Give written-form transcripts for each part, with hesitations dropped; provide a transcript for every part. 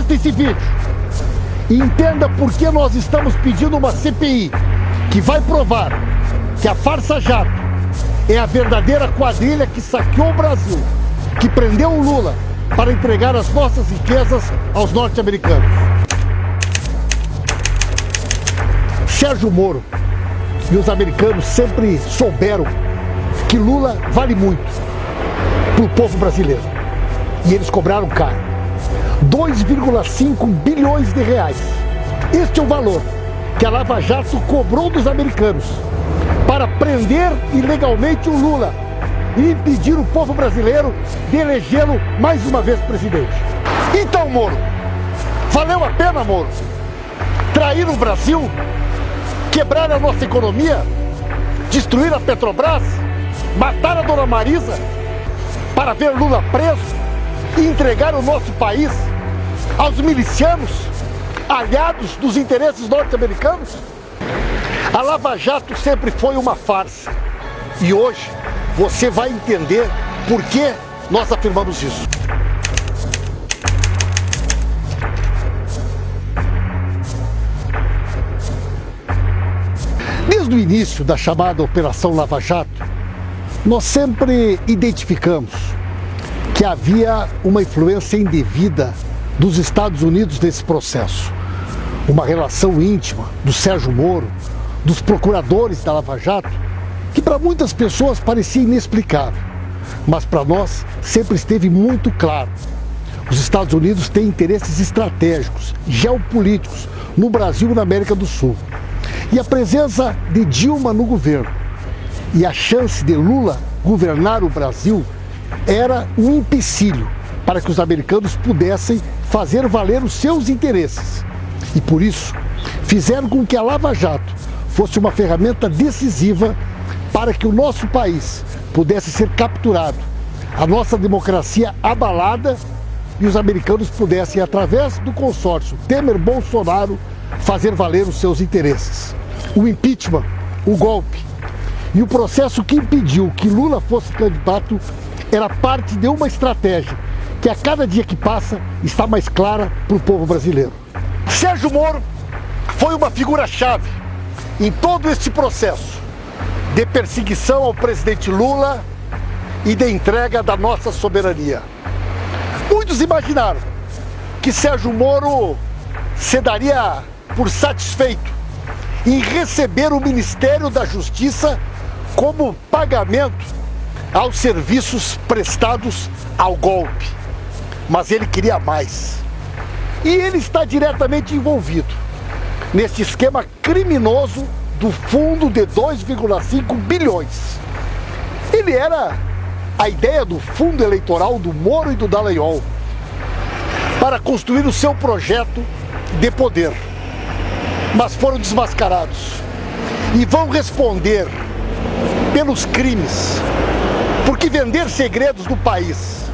Assista esse vídeo e entenda por que nós estamos pedindo uma CPI que vai provar que a Farsa Jato é a verdadeira quadrilha que saqueou o Brasil, que prendeu o Lula para entregar as nossas riquezas aos norte-americanos. Sérgio Moro e os americanos sempre souberam que Lula vale muito para o povo brasileiro. E eles cobraram caro. 2,5 bilhões de reais. Este é o valor que a Lava Jato cobrou dos americanos para prender ilegalmente o Lula e impedir o povo brasileiro de elegê-lo mais uma vez presidente. Então, Moro, valeu a pena, Moro, trair o Brasil, quebrar a nossa economia, destruir a Petrobras, matar a dona Marisa para ver Lula preso e entregar o nosso país aos milicianos aliados dos interesses norte-americanos? A Lava Jato sempre foi uma farsa e hoje você vai entender por que nós afirmamos isso. Desde o início da chamada Operação Lava Jato, nós sempre identificamos que havia uma influência indevida dos Estados Unidos nesse processo. Uma relação íntima do Sérgio Moro, dos procuradores da Lava Jato, que para muitas pessoas parecia inexplicável, mas para nós sempre esteve muito claro. Os Estados Unidos têm interesses estratégicos, geopolíticos, no Brasil e na América do Sul. E a presença de Dilma no governo e a chance de Lula governar o Brasil era um empecilho para que os americanos pudessem fazer valer os seus interesses. E por isso, fizeram com que a Lava Jato fosse uma ferramenta decisiva para que o nosso país pudesse ser capturado, a nossa democracia abalada e os americanos pudessem, através do consórcio Temer-Bolsonaro, fazer valer os seus interesses. O impeachment, o golpe e o processo que impediu que Lula fosse candidato era parte de uma estratégia que a cada dia que passa está mais clara para o povo brasileiro. Sérgio Moro foi uma figura-chave em todo este processo de perseguição ao presidente Lula e de entrega da nossa soberania. Muitos imaginaram que Sérgio Moro se daria por satisfeito em receber o Ministério da Justiça como pagamento aos serviços prestados ao golpe. Mas ele queria mais. E ele está diretamente envolvido nesse esquema criminoso do fundo de 2,5 bilhões. Ele era a ideia do fundo eleitoral do Moro e do Dallagnol para construir o seu projeto de poder. Mas foram desmascarados e vão responder pelos crimes, porque vender segredos do país,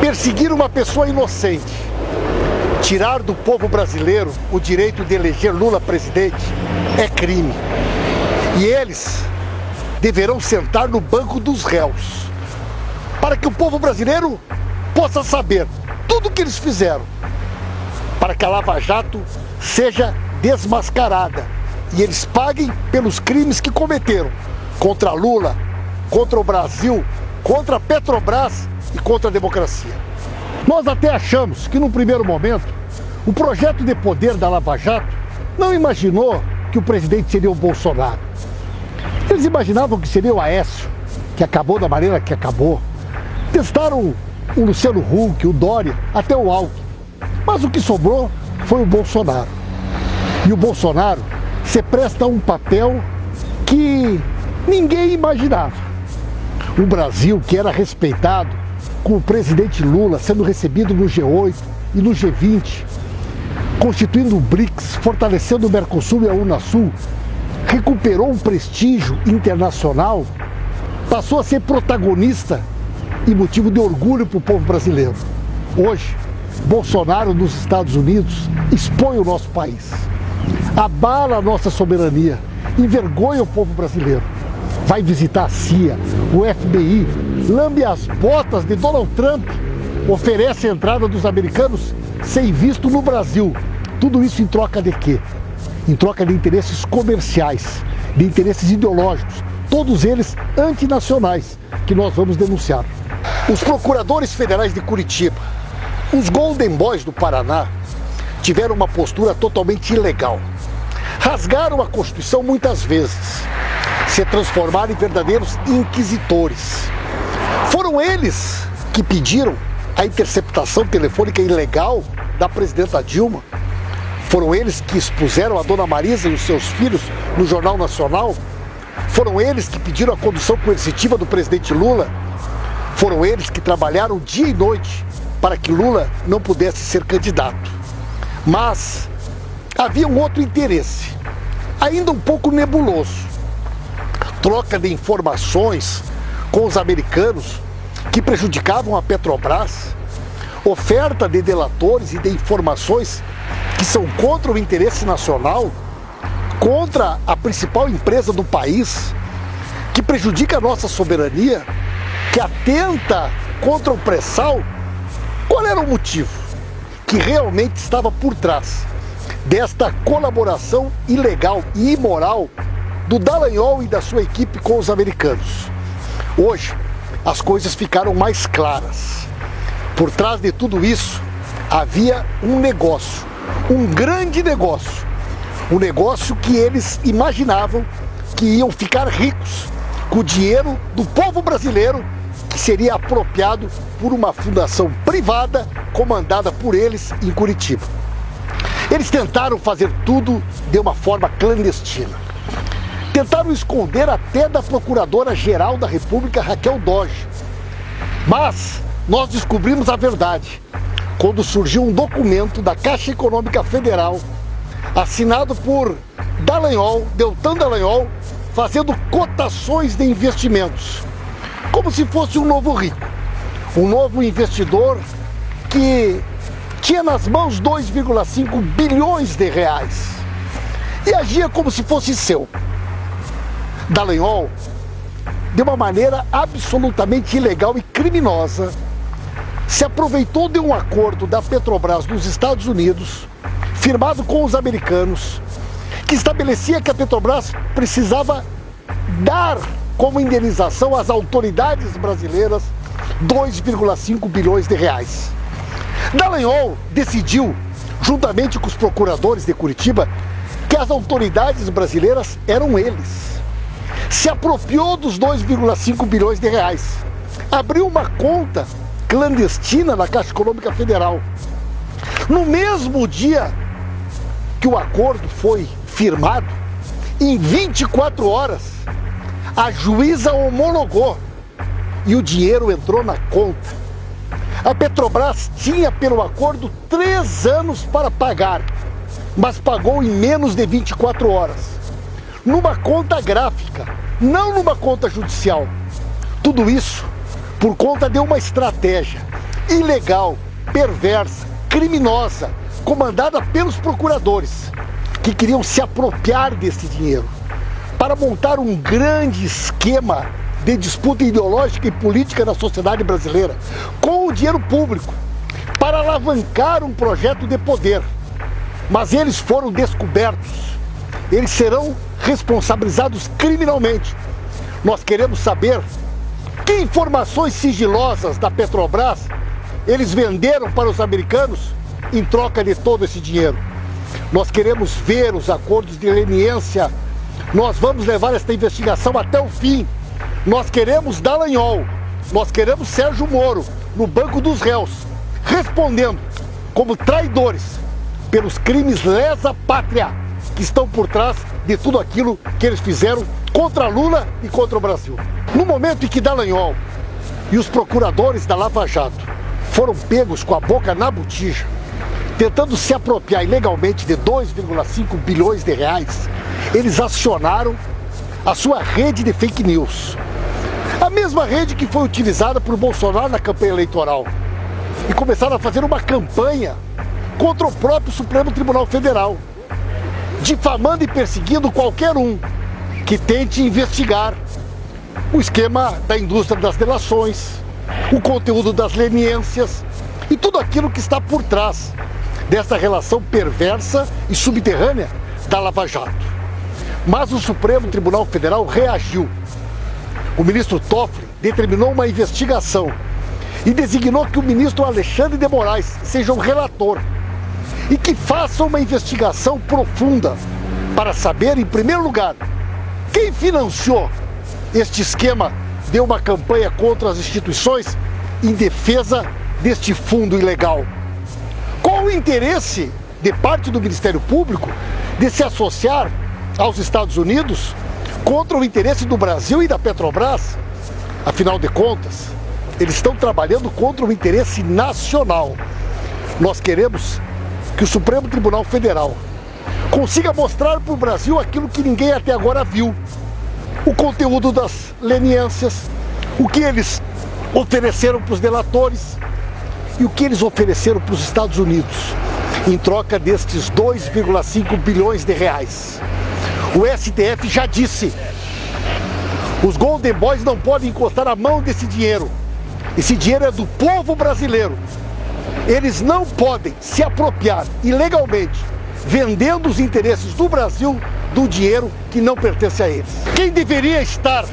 perseguir uma pessoa inocente, tirar do povo brasileiro o direito de eleger Lula presidente é crime. E eles deverão sentar no banco dos réus, para que o povo brasileiro possa saber tudo o que eles fizeram, para que a Lava Jato seja desmascarada e eles paguem pelos crimes que cometeram contra Lula, contra o Brasil, contra a Petrobras e contra a democracia. Nós até achamos que no primeiro momento o projeto de poder da Lava Jato não imaginou que o presidente seria o Bolsonaro. Eles imaginavam que seria o Aécio, que acabou da maneira que acabou. Testaram o Luciano Huck, o Dória, até o Alckmin. Mas o que sobrou foi o Bolsonaro. E o Bolsonaro se presta a um papel que ninguém imaginava. O Brasil, que era respeitado, com o presidente Lula sendo recebido no G8 e no G20, constituindo o BRICS, fortalecendo o Mercosul e a Unasul, recuperou um prestígio internacional, passou a ser protagonista e motivo de orgulho para o povo brasileiro. Hoje, Bolsonaro nos Estados Unidos expõe o nosso país, abala a nossa soberania, envergonha o povo brasileiro. Vai visitar a CIA, o FBI, lambe as botas de Donald Trump, oferece a entrada dos americanos sem visto no Brasil. Tudo isso em troca de quê? Em troca de interesses comerciais, de interesses ideológicos, todos eles antinacionais, que nós vamos denunciar. Os procuradores federais de Curitiba, os Golden Boys do Paraná, tiveram uma postura totalmente ilegal. Rasgaram a Constituição muitas vezes, se transformaram em verdadeiros inquisitores. Foram eles que pediram a interceptação telefônica ilegal da presidenta Dilma. Foram eles que expuseram a dona Marisa e os seus filhos no Jornal Nacional. Foram eles que pediram a condução coercitiva do presidente Lula. Foram eles que trabalharam dia e noite para que Lula não pudesse ser candidato. Mas havia um outro interesse, ainda um pouco nebuloso. Troca de informações com os americanos que prejudicavam a Petrobras, oferta de delatores e de informações que são contra o interesse nacional, contra a principal empresa do país, que prejudica a nossa soberania, que atenta contra o pré-sal. Qual era o motivo que realmente estava por trás desta colaboração ilegal e imoral do Dallagnol e da sua equipe com os americanos? Hoje, as coisas ficaram mais claras. Por trás de tudo isso, havia um negócio, um grande negócio. Um negócio que eles imaginavam que iam ficar ricos com o dinheiro do povo brasileiro, que seria apropriado por uma fundação privada comandada por eles em Curitiba. Eles tentaram fazer tudo de uma forma clandestina. Tentaram esconder até da Procuradora-Geral da República, Raquel Dodge. Mas nós descobrimos a verdade quando surgiu um documento da Caixa Econômica Federal, assinado por Dallagnol, Deltan Dallagnol, fazendo cotações de investimentos, como se fosse um novo rico, um novo investidor que tinha nas mãos 2,5 bilhões de reais e agia como se fosse seu. Dallagnol, de uma maneira absolutamente ilegal e criminosa, se aproveitou de um acordo da Petrobras nos Estados Unidos, firmado com os americanos, que estabelecia que a Petrobras precisava dar como indenização às autoridades brasileiras 2,5 bilhões de reais. Dallagnol decidiu, juntamente com os procuradores de Curitiba, que as autoridades brasileiras eram eles. Se apropriou dos 2,5 bilhões de reais, abriu uma conta clandestina na Caixa Econômica Federal. No mesmo dia que o acordo foi firmado, em 24 horas, a juíza homologou e o dinheiro entrou na conta. A Petrobras tinha, pelo acordo, 3 anos para pagar, mas pagou em menos de 24 horas, numa conta gráfica, não numa conta judicial. Tudo isso por conta de uma estratégia ilegal, perversa, criminosa, comandada pelos procuradores, que queriam se apropriar desse dinheiro para montar um grande esquema de disputa ideológica e política na sociedade brasileira com o dinheiro público, para alavancar um projeto de poder. Mas eles foram descobertos, eles serão responsabilizados criminalmente. Nós queremos saber que informações sigilosas da Petrobras eles venderam para os americanos em troca de todo esse dinheiro. Nós queremos ver os acordos de leniência. Nós vamos levar esta investigação até o fim. Nós queremos Dallagnol, nós queremos Sérgio Moro no banco dos réus, respondendo como traidores pelos crimes lesa pátria que estão por trás de tudo aquilo que eles fizeram contra Lula e contra o Brasil. No momento em que Dallagnol e os procuradores da Lava Jato foram pegos com a boca na botija, tentando se apropriar ilegalmente de 2,5 bilhões de reais, eles acionaram a sua rede de fake news. A mesma rede que foi utilizada por Bolsonaro na campanha eleitoral. E começaram a fazer uma campanha contra o próprio Supremo Tribunal Federal, difamando e perseguindo qualquer um que tente investigar o esquema da indústria das delações, o conteúdo das leniências, e tudo aquilo que está por trás dessa relação perversa e subterrânea da Lava Jato. Mas o Supremo Tribunal Federal reagiu. O ministro Toffoli determinou uma investigação e designou que o ministro Alexandre de Moraes seja o relator e que faça uma investigação profunda para saber, em primeiro lugar, quem financiou este esquema de uma campanha contra as instituições em defesa deste fundo ilegal. Qual o interesse de parte do Ministério Público de se associar aos Estados Unidos contra o interesse do Brasil e da Petrobras? Afinal de contas, eles estão trabalhando contra o interesse nacional. Nós queremos que o Supremo Tribunal Federal consiga mostrar para o Brasil aquilo que ninguém até agora viu. O conteúdo das leniências, o que eles ofereceram para os delatores e o que eles ofereceram para os Estados Unidos em troca destes 2,5 bilhões de reais. O STF já disse: os Golden Boys não podem encostar a mão desse dinheiro. Esse dinheiro é do povo brasileiro. Eles não podem se apropriar ilegalmente, vendendo os interesses do Brasil, do dinheiro que não pertence a eles. Quem deveria estar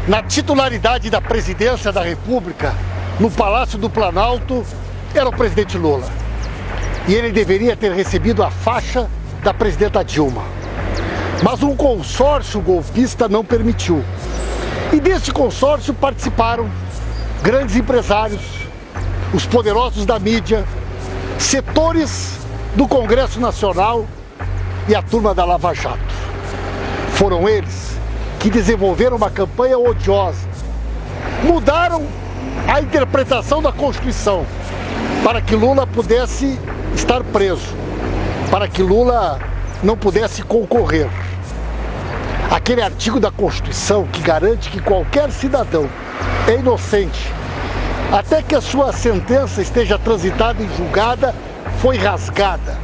na titularidade da presidência da República, no Palácio do Planalto, era o presidente Lula. E ele deveria ter recebido a faixa da presidenta Dilma. Mas um consórcio golpista não permitiu. E desse consórcio participaram grandes empresários, os poderosos da mídia, setores do Congresso Nacional e a turma da Lava Jato. Foram eles que desenvolveram uma campanha odiosa, mudaram a interpretação da Constituição para que Lula pudesse estar preso, para que Lula não pudesse concorrer. Aquele artigo da Constituição que garante que qualquer cidadão é inocente até que a sua sentença esteja transitada e julgada, foi rasgada.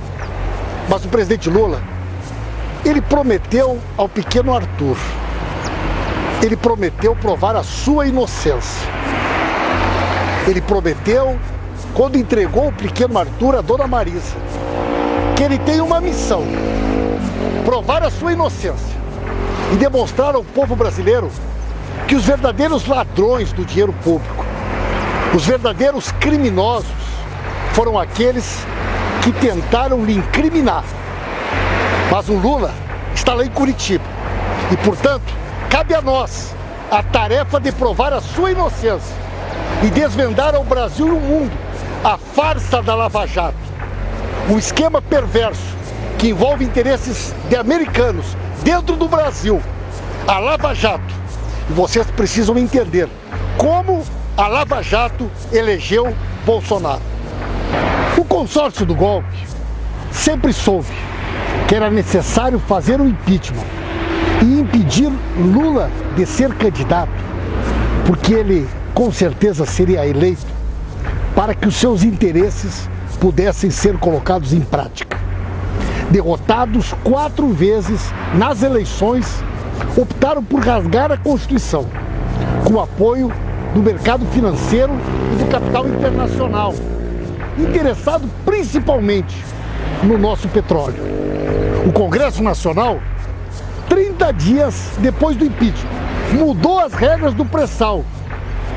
Mas o presidente Lula, ele prometeu ao pequeno Arthur, ele prometeu provar a sua inocência. Ele prometeu, quando entregou o pequeno Arthur à dona Marisa, que ele tem uma missão: provar a sua inocência e demonstrar ao povo brasileiro que os verdadeiros ladrões do dinheiro público, os verdadeiros criminosos, foram aqueles que tentaram lhe incriminar. Mas o Lula está lá em Curitiba e, portanto, cabe a nós a tarefa de provar a sua inocência e desvendar ao Brasil e ao mundo a farsa da Lava Jato, um esquema perverso que envolve interesses de americanos dentro do Brasil. A Lava Jato, e vocês precisam entender como a Lava Jato elegeu Bolsonaro. O consórcio do golpe sempre soube que era necessário fazer um impeachment e impedir Lula de ser candidato, porque ele com certeza seria eleito, para que os seus interesses pudessem ser colocados em prática. Derrotados 4 vezes nas eleições, optaram por rasgar a Constituição, com o apoio do mercado financeiro e do capital internacional, interessado principalmente no nosso petróleo. O Congresso Nacional, 30 dias depois do impeachment, mudou as regras do pré-sal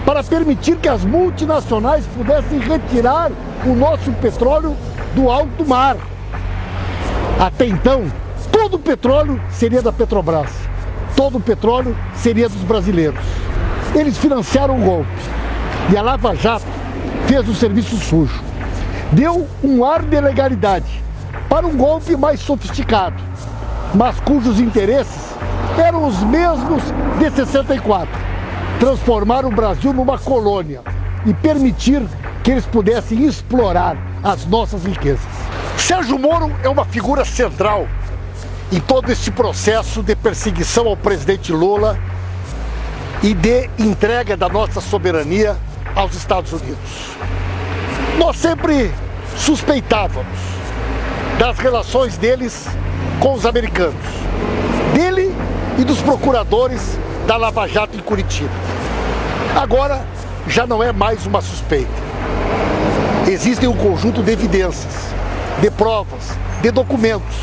para permitir que as multinacionais pudessem retirar o nosso petróleo do alto mar. Até então, todo o petróleo seria da Petrobras, todo o petróleo seria dos brasileiros. Eles financiaram o golpe e a Lava Jato fez o serviço sujo. Deu um ar de legalidade para um golpe mais sofisticado, mas cujos interesses eram os mesmos de 64. Transformar o Brasil numa colônia e permitir que eles pudessem explorar as nossas riquezas. Sérgio Moro é uma figura central em todo este processo de perseguição ao presidente Lula e de entrega da nossa soberania aos Estados Unidos. Nós sempre suspeitávamos das relações deles com os americanos, dele e dos procuradores da Lava Jato em Curitiba. Agora já não é mais uma suspeita. Existem um conjunto de evidências, de provas, de documentos,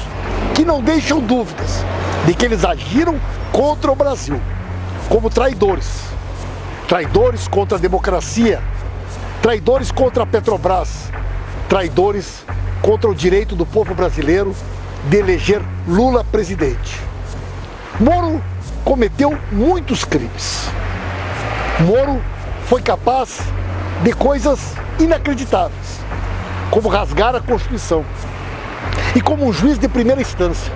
que não deixam dúvidas de que eles agiram contra o Brasil, como traidores. Traidores contra a democracia, traidores contra a Petrobras, traidores contra o direito do povo brasileiro de eleger Lula presidente. Moro cometeu muitos crimes. Moro foi capaz de coisas inacreditáveis, como rasgar a Constituição e, como um juiz de primeira instância,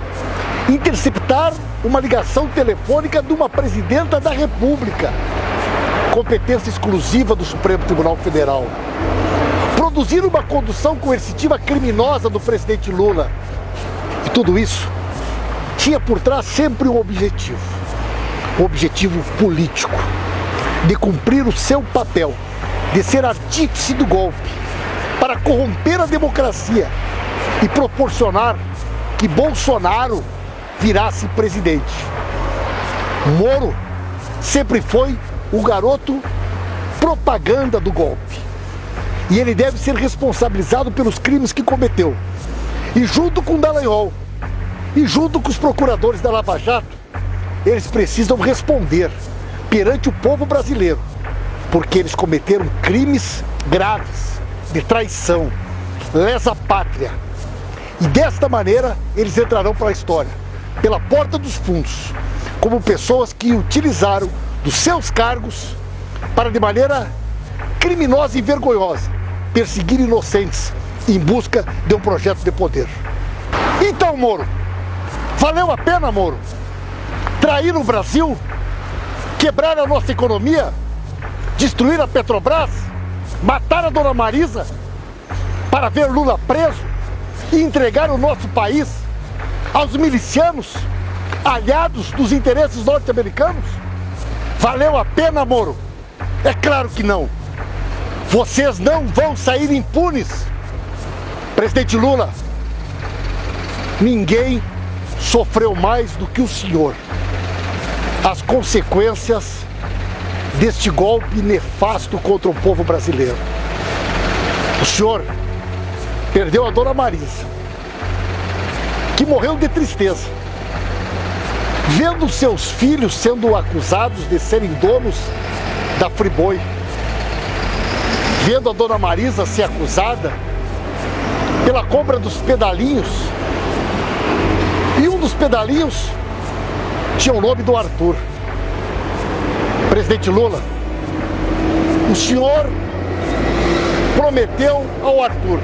interceptar uma ligação telefônica de uma presidenta da República, competência exclusiva do Supremo Tribunal Federal, produzir uma condução coercitiva criminosa do presidente Lula. E tudo isso tinha por trás sempre um objetivo político, de cumprir o seu papel, de ser artífice do golpe, para corromper a democracia e proporcionar que Bolsonaro virasse presidente. Moro sempre foi o garoto propaganda do golpe. E ele deve ser responsabilizado pelos crimes que cometeu. E junto com Dallagnol, e junto com os procuradores da Lava Jato, eles precisam responder perante o povo brasileiro, porque eles cometeram crimes graves de traição, lesa pátria. E desta maneira eles entrarão para a história, pela porta dos fundos, como pessoas que utilizaram dos seus cargos para, de maneira criminosa e vergonhosa, perseguir inocentes em busca de um projeto de poder. Então, Moro, valeu a pena, Moro, trair o Brasil, quebrar a nossa economia, destruir a Petrobras, matar a dona Marisa para ver Lula preso e entregar o nosso país aos milicianos aliados dos interesses norte-americanos? Valeu a pena, Moro? É claro que não. Vocês não vão sair impunes. Presidente Lula, ninguém sofreu mais do que o senhor as consequências deste golpe nefasto contra o povo brasileiro. O senhor perdeu a dona Marisa, que morreu de tristeza, vendo seus filhos sendo acusados de serem donos da Friboi, vendo a dona Marisa ser acusada pela compra dos pedalinhos, e um dos pedalinhos tinha o nome do Arthur. Presidente Lula, o senhor prometeu ao Arthur,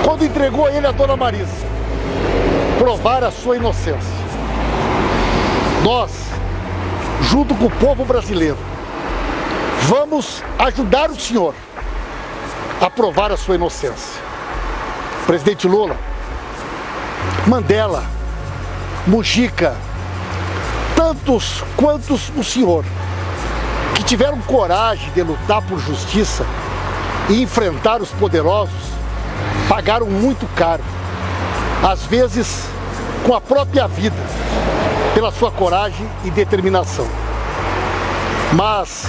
quando entregou a ele a dona Marisa, provar a sua inocência. Nós, junto com o povo brasileiro, vamos ajudar o senhor a provar a sua inocência. Presidente Lula, Mandela, Mujica, tantos quantos o senhor, que tiveram coragem de lutar por justiça e enfrentar os poderosos, pagaram muito caro, às vezes com a própria vida, pela sua coragem e determinação. Mas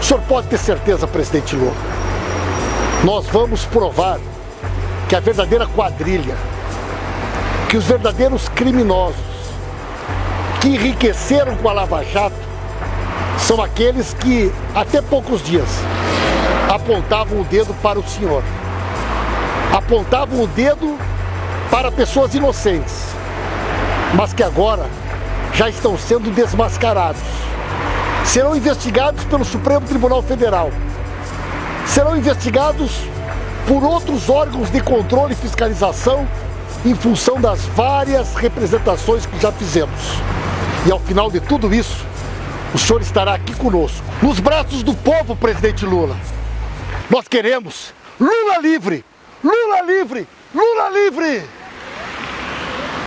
o senhor pode ter certeza, presidente Lula, nós vamos provar que a verdadeira quadrilha, que os verdadeiros criminosos que enriqueceram com a Lava Jato são aqueles que até poucos dias apontavam o dedo para o senhor, apontavam o dedo para pessoas inocentes, mas que agora já estão sendo desmascarados. Serão investigados pelo Supremo Tribunal Federal, serão investigados por outros órgãos de controle e fiscalização em função das várias representações que já fizemos. E ao final de tudo isso, o senhor estará aqui conosco, nos braços do povo, presidente Lula. Nós queremos Lula livre! Lula livre! Lula livre!